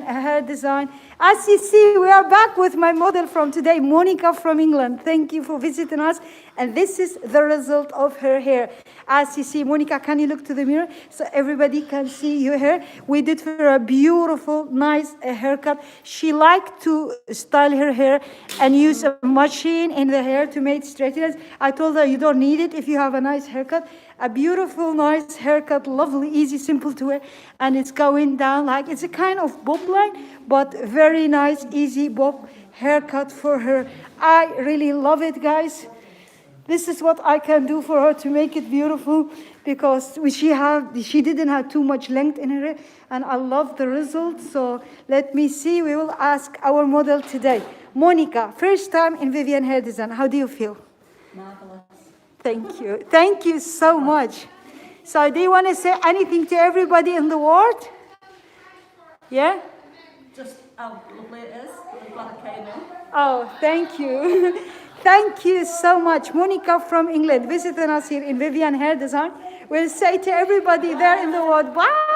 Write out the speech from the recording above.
Hair Design. As you see, we are back with my model from today, Monica from England. Thank you for visiting us. And this is the result of her hair. As you see, Monica, can you look to the mirror so everybody can see your hair? We did for her a beautiful, nice haircut. She liked to style her hair and use a machine in the hair to make straighteners. I told her you don't need it if you have a nice haircut. A beautiful, nice haircut, lovely, easy, simple to wear. And it's going down like, it's a kind of bob line, but very nice, easy bob haircut for her. I really love it, guys. This is what I can do for her to make it beautiful, because she didn't have too much length in her hair, and I love the result. So let me see. We will ask our model today, Monica, first time in Vivyan Hair Design. How do you feel? Marvelous. Thank you. Thank you so much. So do you want to say anything to everybody in the world? Yeah? Just how lovely it is. I'm glad I came in. Oh, thank you. Thank you so much. Monica from England visiting us here in Vivyan Hair Design. We'll say to everybody there in the world, bye.